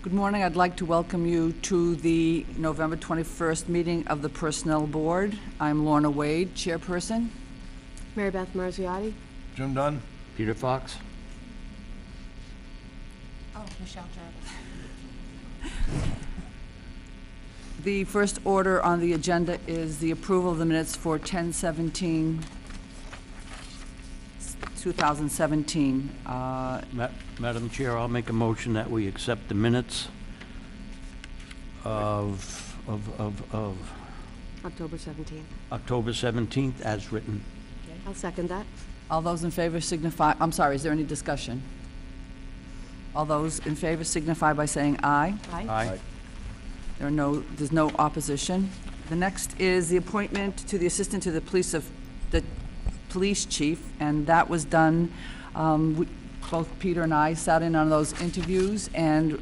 Good morning. I'd like to welcome you to the November 21st meeting of the Personnel Board. I'm Lorna Wade, chairperson. Mary Beth Marziotti. Jim Dunn. Peter Fox. Oh, Michelle Jarvis. The first order on the agenda is the approval of the minutes for 10/17/2017. Madam Chair, I'll make a motion that we accept the minutes of October 17th. October 17th as written. Okay, I'll second that. All those in favor signify, I'm sorry, is there any discussion? All those in favor signify by saying aye. Aye. There's no opposition. The next is the appointment to the assistant to the police chief, and that was done, both Peter and I sat in on those interviews, and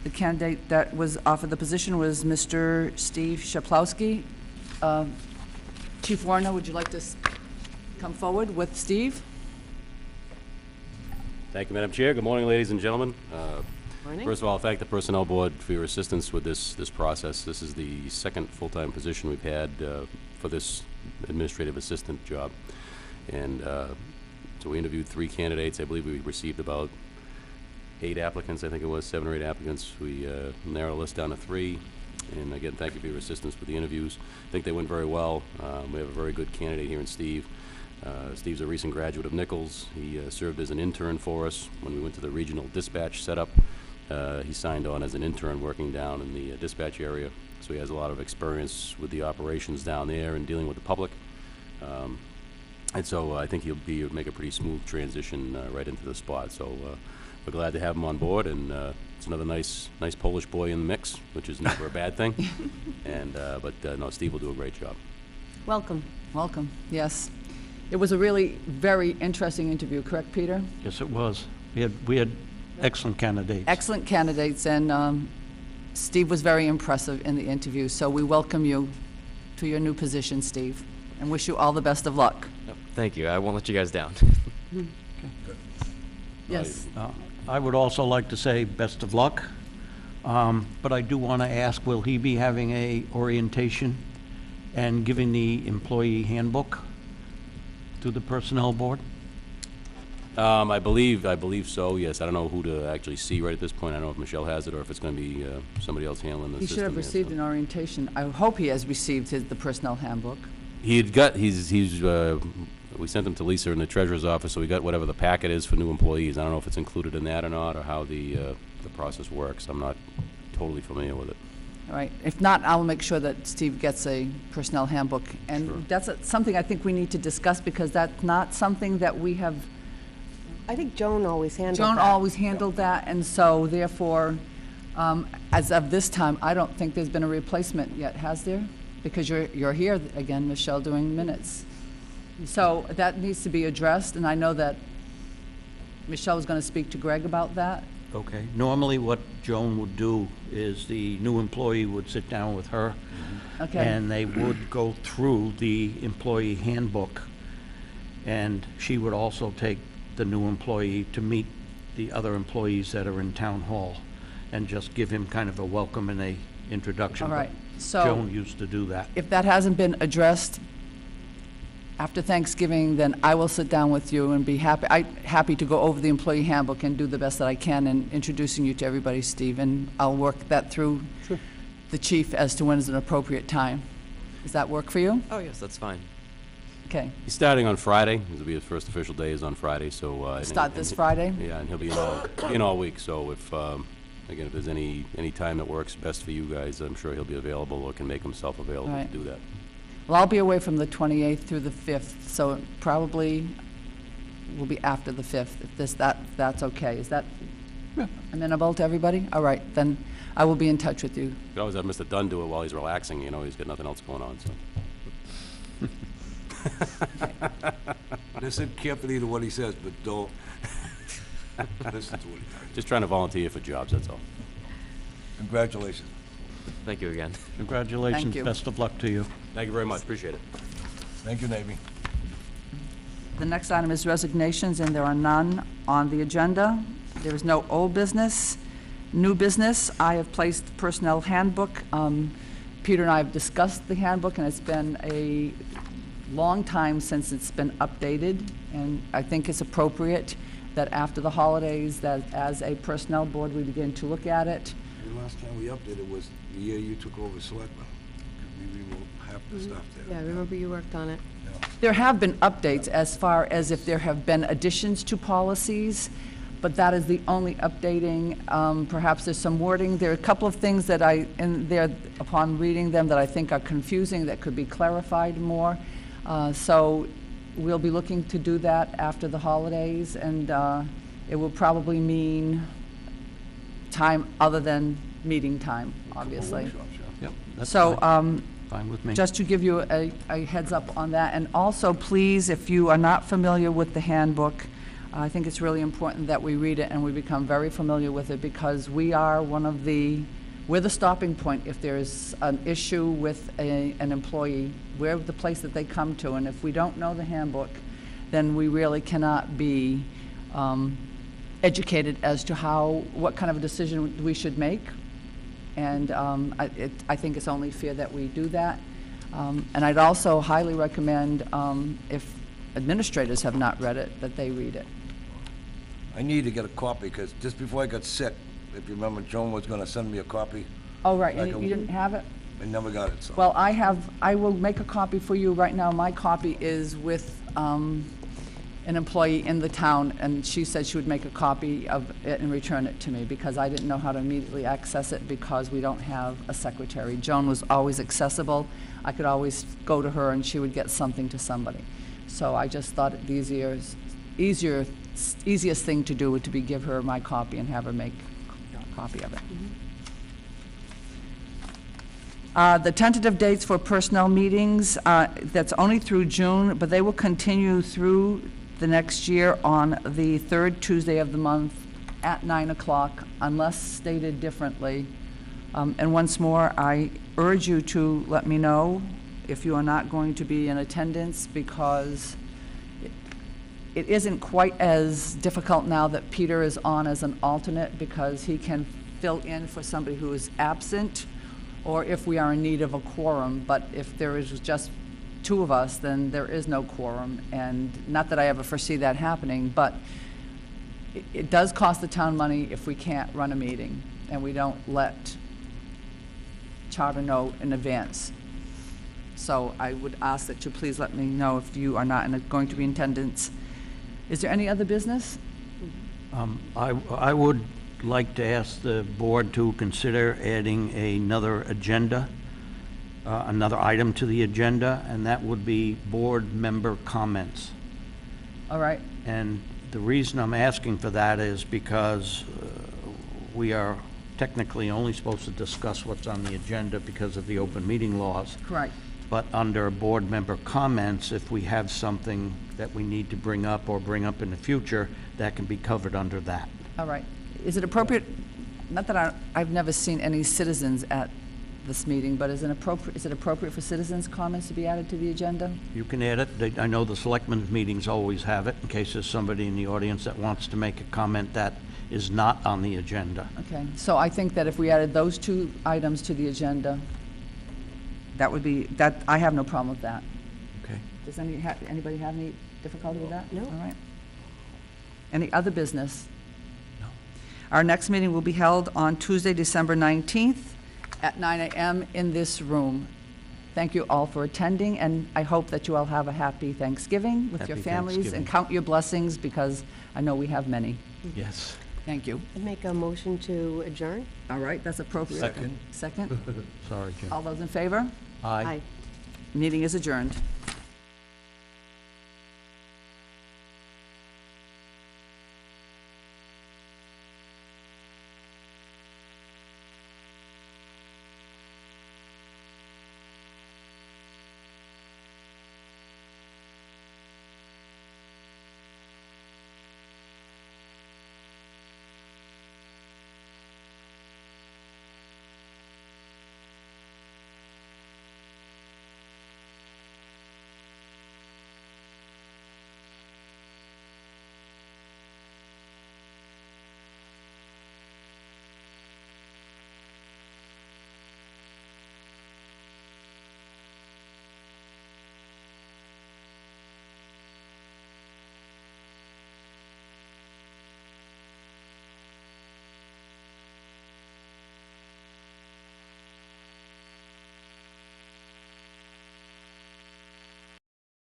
the candidate that was offered the position was Mr. Steve Shaplowski. Chief Warner, would you like to come forward with Steve? Thank you, Madam Chair. Good morning, ladies and gentlemen. Morning. First of all, thank the Personnel Board for your assistance with this process. This is the second full-time position we've had for this administrative assistant job. And so we interviewed 3 candidates. I believe we received about 8 applicants. I think it was 7 or 8 applicants. We narrowed the list down to 3. And again, thank you for your assistance with the interviews. I think they went very well. We have a very good candidate here in Steve. Steve's a recent graduate of Nichols. He served as an intern for us when we went to the regional dispatch setup. He signed on as an intern working down in the dispatch area. So he has a lot of experience with the operations down there and dealing with the public. And so I think he'll make a pretty smooth transition right into the spot. So we're glad to have him on board, and it's another nice Polish boy in the mix, which is never a bad thing. And but no, Steve will do a great job. Welcome. Welcome, yes. It was a really very interesting interview, correct, Peter? Yes, it was. We had excellent candidates. Excellent candidates, and Steve was very impressive in the interview, so we welcome you to your new position, Steve, and wish you all the best of luck. Thank you. I won't let you guys down. Yes. I would also like to say best of luck, but I do want to ask, will he be having a orientation and giving the employee handbook to the Personnel Board? I believe so, yes. I don't know who to actually see right at this point. I don't know if Michelle has it or if it's going to be somebody else handling the He system. should have received an orientation. I hope he has received the personnel handbook. We sent them to Lisa in the treasurer's office, so we got whatever the packet is for new employees. I don't know if it's included in that or not, or how the process works. I'm not totally familiar with it. All right. If not, I'll make sure that Steve gets a personnel handbook. And Sure. that's something I think we need to discuss, because that's not something that we have. I think Joan always handled that. Joan always handled that, and so therefore, as of this time, I don't think there's been a replacement yet, has there? Because you're here again, Michelle, doing minutes. So that needs to be addressed, and I know that Michelle was going to speak to Greg about that. Okay. Normally what Joan would do is the new employee would sit down with her, Okay. and they would go through the employee handbook, and she would also take the new employee to meet the other employees that are in town hall and just give him kind of a welcome and a introduction. All right. But So Joan used to do that. if that hasn't been addressed after Thanksgiving, then I will sit down with you and be happy to go over the employee handbook and do the best that I can in introducing you to everybody, Steve, and I'll work that through the chief as to when is an appropriate time. Does that work for you? Oh, yes, that's fine. Okay. He's starting on Friday. This will be his first official day is on Friday, so... Start this Friday? Yeah, and he'll be in all week, so if, again, if there's any time that works best for you guys, I'm sure he'll be available or can make himself available All right. to do that. Well, I'll be away from the 28th through the 5th, so it probably will be after the 5th, if that's okay. Is that amenable to everybody? All right, then I will be in touch with you. You could always have Mr. Dunn do it while he's relaxing, he's got nothing else going on, so... Listen carefully to what he says, but don't listen to what he says. Just trying to volunteer for jobs, that's all. Congratulations. Thank you again. Congratulations. Thank you. Best of luck to you. Thank you very much, appreciate it. Thank you, Navy. The next item is resignations, and there are none on the agenda. There is no old business, New business, I have placed the personnel handbook. Peter and I have discussed the handbook, and it's been a long time since it's been updated, and I think it's appropriate that after the holidays, that as a personnel board, we begin to look at it. The last time we updated was the year you took over selectmen. We rewrote half the stuff there. Yeah, I remember you worked on it. There have been updates as far as if there have been additions to policies, but that is the only updating. Perhaps there's some wording. There are a couple of things that in there, upon reading them, that I think are confusing, that could be clarified more. So we'll be looking to do that after the holidays, and it will probably mean time other than meeting time, obviously. Workshops, yeah. Yep, that's So, fine with me. just to give you a heads up on that, and also, please, if you are not familiar with the handbook, I think it's really important that we read it and we become very familiar with it, because we are we're the stopping point if there's an issue with an employee. We're the place that they come to, and if we don't know the handbook, then we really cannot be educated as to what kind of a decision we should make. And I think it's only fair that we do that. And I'd also highly recommend, if administrators have not read it, that they read it. I need to get a copy, because just before I got sick, if you remember, Joan was gonna send me a copy. Oh, right, Like and you didn't have it? I never got it, so. Well, I will make a copy for you right now. My copy is with an employee in the town, and she said she would make a copy of it and return it to me, because I didn't know how to immediately access it, because we don't have a secretary. Joan was always accessible. I could always go to her and she would get something to somebody. So I just thought it the easiest thing to do would to be give her my copy and have her make a copy of it. The tentative dates for personnel meetings, that's only through June, but they will continue through the next year on the third Tuesday of the month at 9 o'clock, unless stated differently. And once more, I urge you to let me know if you are not going to be in attendance, because it isn't quite as difficult now that Peter is on as an alternate, because he can fill in for somebody who is absent, or if we are in need of a quorum. But if there is just two of us, then there is no quorum. And not that I ever foresee that happening, but it does cost the town money if we can't run a meeting and we don't let charter know in advance. So I would ask that you please let me know if you are not going to be in attendance. Is there any other business? I would like to ask the board to consider adding another agenda, another item to the agenda, and that would be board member comments. All right. And the reason I'm asking for that is because we are technically only supposed to discuss what's on the agenda because of the open meeting laws. Correct. But under board member comments, if we have something that we need to bring up or bring up in the future, that can be covered under that. All right. Is it appropriate, not that I've never seen any citizens at this meeting, but is it appropriate for citizens' comments to be added to the agenda? You can add it. I know the selectmen's meetings always have it, in case there's somebody in the audience that wants to make a comment that is not on the agenda. Okay, so I think that if we added those two items to the agenda, I have no problem with that. Okay. Does anybody have any difficulty with that? No. All right. Any other business? No. Our next meeting will be held on Tuesday, December 19th at 9 a.m. in this room. Thank you all for attending, and I hope that you all have a happy Thanksgiving with your Happy families, Thanksgiving. and count your blessings, because I know we have many. Yes. Thank you. I'd make a motion to adjourn. All right, that's appropriate. Second. Second? Sorry, Jim. All those in favor? Aye. Meeting is adjourned.